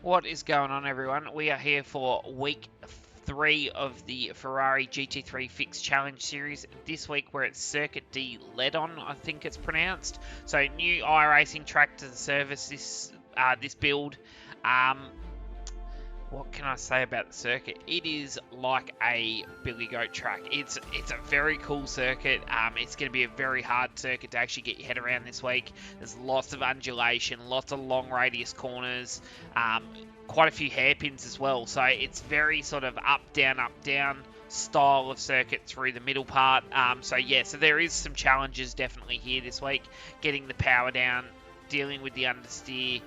What is going on, everyone? We are here for week 3 of the Ferrari GT3 Fixed Challenge Series. This week we're at Circuit de Ledenon, I think it's pronounced. So new iRacing track to the service this build. What can I say about the circuit? It is like a billy goat track. It's a very cool circuit. It's going to be a very hard circuit to actually get your head around this week. There's lots of undulation, lots of long radius corners, quite a few hairpins as well. So it's very sort of up, down style of circuit through the middle part. So there is some challenges definitely here this week. Getting the power down, dealing with the understeer,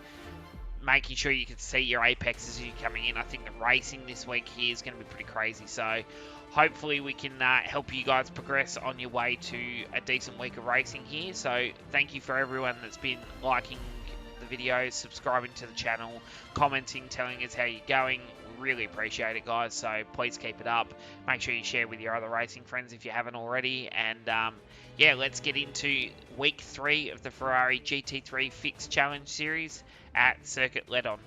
making sure you can see your apex as you're coming in. I think the racing this week here is going to be pretty crazy. So hopefully we can help you guys progress on your way to a decent week of racing here. So thank you for everyone that's been liking the videos, subscribing to the channel, commenting, telling us how you're going. We really appreciate it, guys. So please keep it up. Make sure you share with your other racing friends if you haven't already. And let's get into week 3 of the Ferrari GT3 Fixed Challenge Series at Circuit Ledenon.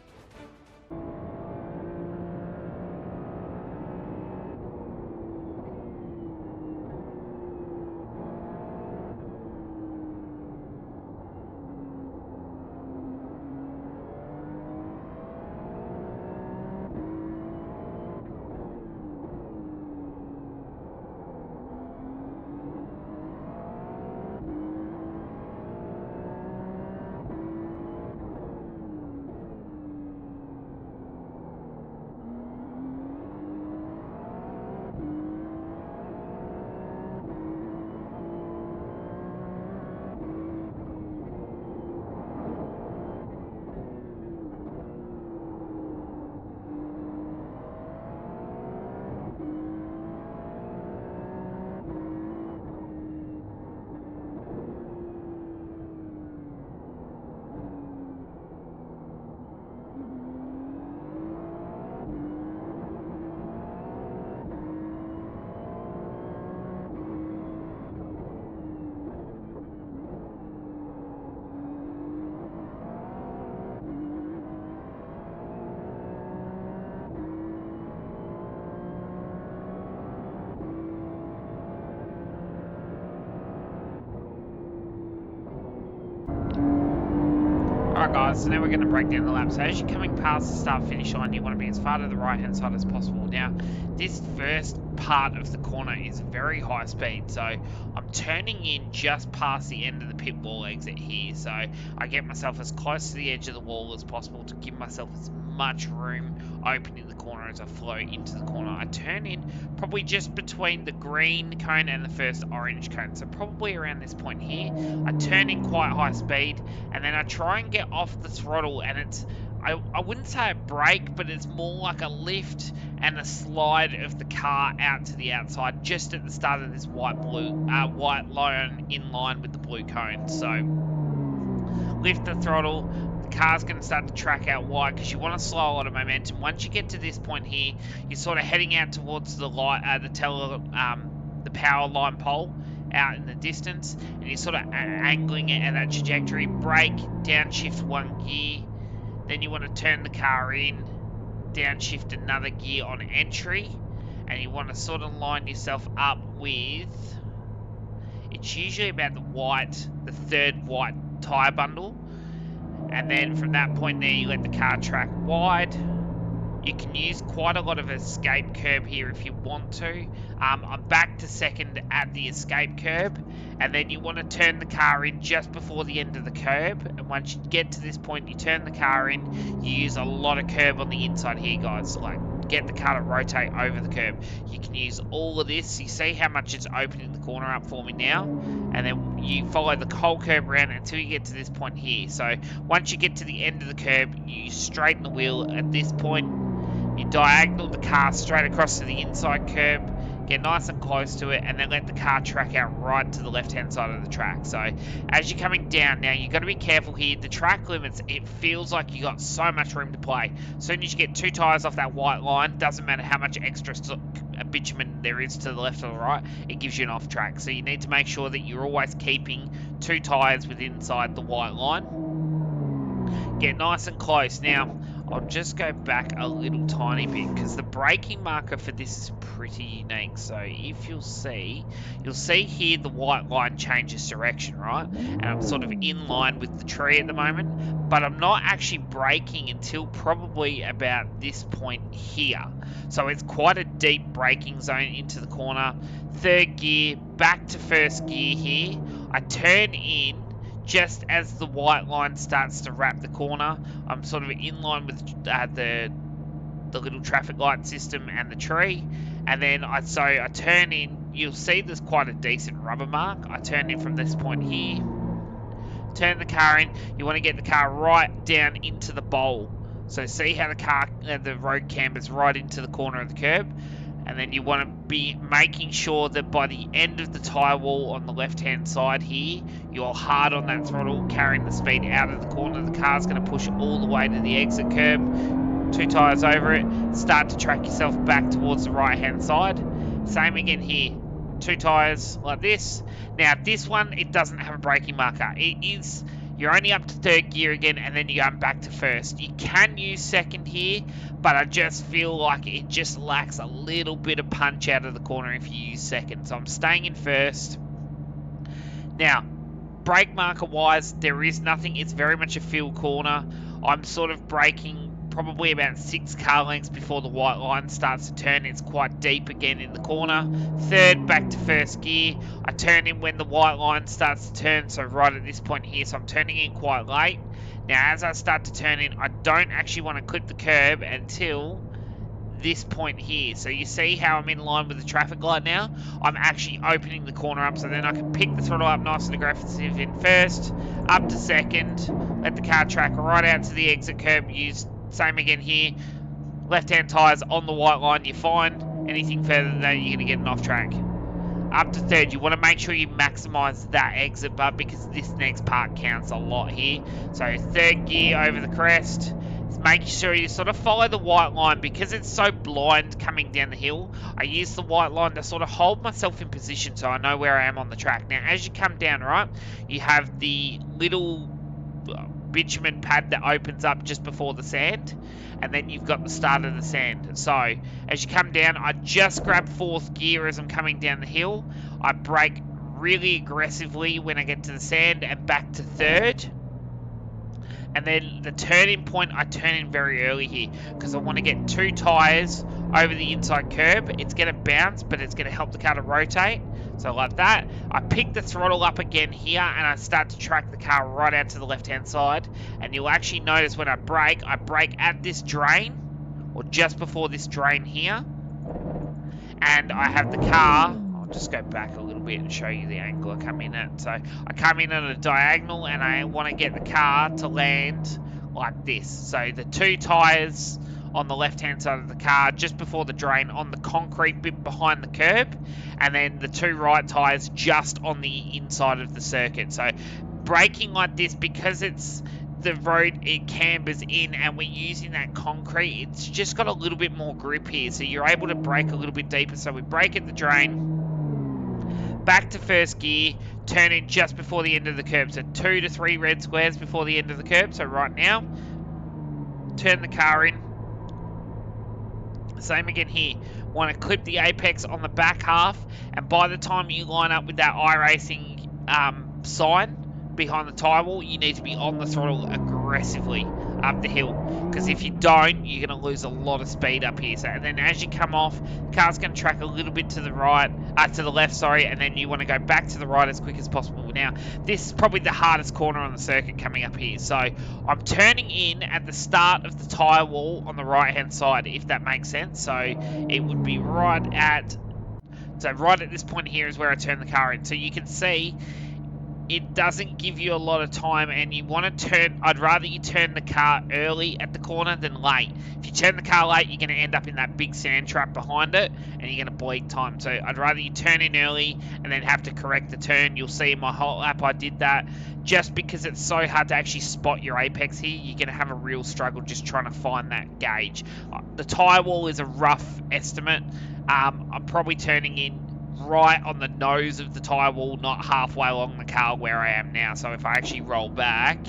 Alright guys, so now we're going to break down the lap. So as you're coming past the start-finish line, you want to be as far to the right-hand side as possible. Now, this first part of the corner is very high speed, so I'm turning in just past the end of the pit wall exit here. So I get myself as close to the edge of the wall as possible to give myself as much room opening the corner as I flow into the corner. I turn in probably just between the green cone and the first orange cone, so probably around this point here. I turn in quite high speed, and then I try and get off the throttle, and it's I wouldn't say a brake, but it's more like a lift and a slide of the car out to the outside just at the start of this white line in line with the blue cone. So lift the throttle, the car's going to start to track out wide because you want to slow a lot of momentum. Once you get to this point here, you're sort of heading out towards the power line pole out in the distance, and you're sort of angling it at that trajectory. Brake, downshift one gear, then you want to turn the car in, downshift another gear on entry, and you want to sort of line yourself up with, it's usually about the third white tyre bundle, and then from that point there you let the car track wide. You can use quite a lot of escape curb here if you want to. I'm back to second at the escape curb, and then you want to turn the car in just before the end of the curb, and once you get to this point you turn the car in. You use a lot of curb on the inside here, guys, like get the car to rotate over the curb. You can use all of this. You see how much it's opening the corner up for me now, and then you follow the whole curb around until you get to this point here. So once you get to the end of the curb, you straighten the wheel. At this point you diagonal the car straight across to the inside curb, get nice and close to it, and then let the car track out right to the left-hand side of the track. So as you're coming down now, you've got to be careful here. The track limits, it feels like you got so much room to play. As soon as you get 2 tyres off that white line, doesn't matter how much extra bitumen there is to the left or the right, it gives you an off track. So you need to make sure that you're always keeping 2 tyres within inside the white line. Get nice and close. Now, I'll just go back a little tiny bit because the braking marker for this is pretty unique. So if you'll see here the white line changes direction, right? And I'm sort of in line with the tree at the moment, but I'm not actually braking until probably about this point here. So it's quite a deep braking zone into the corner. Third gear, back to first gear here. I turn in just as the white line starts to wrap the corner. I'm sort of in line with the little traffic light system and the tree, and then I turn in. You'll see there's quite a decent rubber mark. I turn in from this point here, turn the car in. You want to get the car right down into the bowl. So see how the road cambers right into the corner of the curb. And then you want to be making sure that by the end of the tyre wall on the left-hand side here, you're hard on that throttle, carrying the speed out of the corner. The car's going to push all the way to the exit curb. 2 tyres over it. Start to track yourself back towards the right-hand side. Same again here. 2 tyres like this. Now, this one, it doesn't have a braking marker. You're only up to third gear again, and then you're going back to first. You can use second here, but I just feel like it just lacks a little bit of punch out of the corner if you use second. So I'm staying in first. Now, brake marker wise, there is nothing. It's very much a field corner. I'm sort of braking probably about 6 car lengths before the white line starts to turn. It's quite deep again in the corner. Third, back to first gear. I turn in when the white line starts to turn, so right at this point here, so I'm turning in quite late. Now, as I start to turn in, I don't actually want to clip the curb until this point here. So you see how I'm in line with the traffic light now? I'm actually opening the corner up, so then I can pick the throttle up nice and aggressive in first, up to second, let the car track right out to the exit curb, same again here. Left-hand tyres on the white line, you're fine. Anything further than that, you're going to get an off-track. Up to third, you want to make sure you maximise that exit bar because this next part counts a lot here. So third gear over the crest. Making sure you sort of follow the white line because it's so blind coming down the hill. I use the white line to sort of hold myself in position so I know where I am on the track. Now, as you come down, right, you have the little bitumen pad that opens up just before the sand, and then you've got the start of the sand. So as you come down, I just grab fourth gear as I'm coming down the hill. I brake really aggressively when I get to the sand and back to third. And then the turning point, I turn in very early here because I want to get 2 tyres over the inside curb. It's going to bounce, but it's going to help the car to rotate. So like that, I pick the throttle up again here and I start to track the car right out to the left-hand side. And you'll actually notice when I brake at this drain, or just before this drain here. And I have the car, I'll just go back a little bit and show you the angle I come in at. So I come in at a diagonal and I want to get the car to land like this. So the 2 tyres on the left-hand side of the car just before the drain on the concrete bit behind the curb, and then the 2 right tyres just on the inside of the circuit. So braking like this, because it's the road, it cambers in and we're using that concrete, it's just got a little bit more grip here, so you're able to brake a little bit deeper. So we brake at the drain, back to first gear, turn in just before the end of the curb, so 2 to 3 red squares before the end of the curb. So right now, turn the car in. Same again here. Want to clip the apex on the back half, and by the time you line up with that iRacing sign behind the tyre wall, you need to be on the throttle aggressively up the hill, because if you don't, you're going to lose a lot of speed up here. So, and then as you come off, the car's going to track a little bit to the right, to the left, sorry, and then you want to go back to the right as quick as possible. Now, this is probably the hardest corner on the circuit coming up here. So I'm turning in at the start of the tyre wall on the right-hand side, if that makes sense. So it would be right at this point here is where I turn the car in. So you can see it doesn't give you a lot of time, and you want to turn, I'd rather you turn the car early at the corner than late. If you turn the car late, you're going to end up in that big sand trap behind it, and you're going to bleed time. So I'd rather you turn in early and then have to correct the turn. You'll see in my whole lap I did that, just because it's so hard to actually spot your apex here. You're going to have a real struggle just trying to find that gauge. The tyre wall is a rough estimate. I'm probably turning in right on the nose of the tyre wall, not halfway along the car where I am now. So if I actually roll back,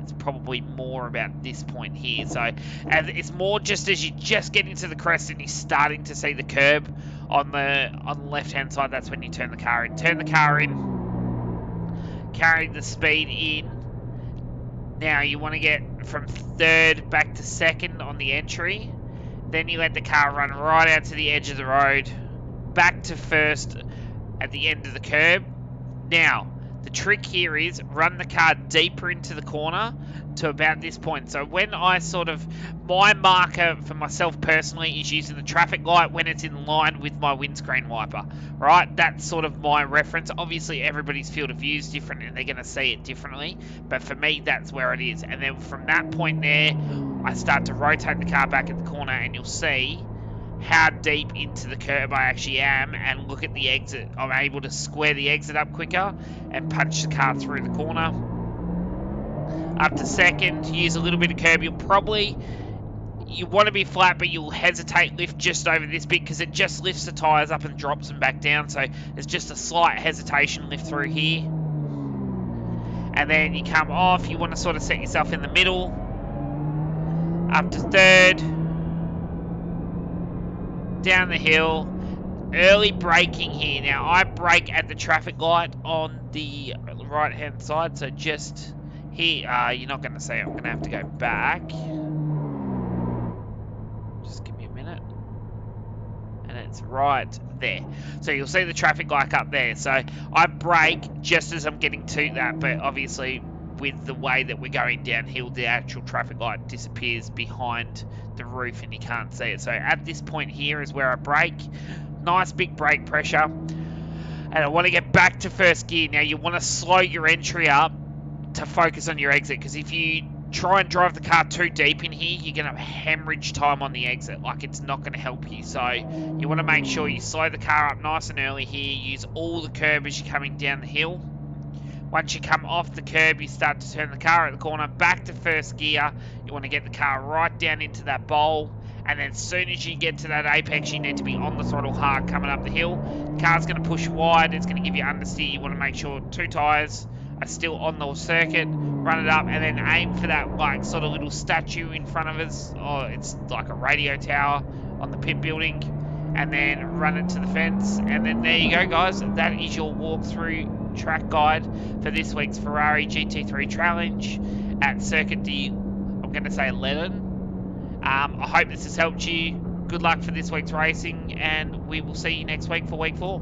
It's probably more about this point here. So, and it's more just as you just get into the crest and you're starting to see the curb on the left-hand side. That's when you turn the car in. Turn the car in, carry the speed in. Now you want to get from third back to second on the entry. Then you let the car run right out to the edge of the road, back to first at the end of the curb. Now, the trick here is run the car deeper into the corner to about this point. So when I my marker for myself personally is using the traffic light when it's in line with my windscreen wiper, right? That's sort of my reference. Obviously, everybody's field of view is different and they're going to see it differently. But for me, that's where it is. And then from that point there, I start to rotate the car back at the corner and you'll see how deep into the curb I actually am, and look at the exit. I'm able to square the exit up quicker and punch the car through the corner. Up to second, use a little bit of curb. You want to be flat, but you'll hesitate, lift just over this bit because it just lifts the tyres up and drops them back down. So there's just a slight hesitation lift through here. And then you come off, you want to sort of set yourself in the middle. Up to third. Down the hill, early braking here. Now I brake at the traffic light on the right hand side, so just here. You're not going to see it. I'm going to have to go back. Just give me a minute, and it's right there. So you'll see the traffic light up there. So I brake just as I'm getting to that, but obviously with the way that we're going downhill, the actual traffic light disappears behind the roof and you can't see it. So at this point here is where I brake. Nice big brake pressure. And I want to get back to first gear. Now you want to slow your entry up to focus on your exit, because if you try and drive the car too deep in here, you're going to hemorrhage time on the exit. Like, it's not going to help you. So you want to make sure you slow the car up nice and early here. Use all the curb as you're coming down the hill. Once you come off the curb, you start to turn the car at the corner back to first gear. You want to get the car right down into that bowl. And then as soon as you get to that apex, you need to be on the throttle hard coming up the hill. The car's going to push wide. It's going to give you understeer. You want to make sure 2 tyres are still on the circuit. Run it up and then aim for that like sort of little statue in front of us. Oh, it's like a radio tower on the pit building. And then run it to the fence. And then there you go, guys. That is your walkthrough track guide for this week's Ferrari GT3 Challenge at Circuit de Ledenon. I hope this has helped you. Good luck for this week's racing, and we will see you next week for week 4.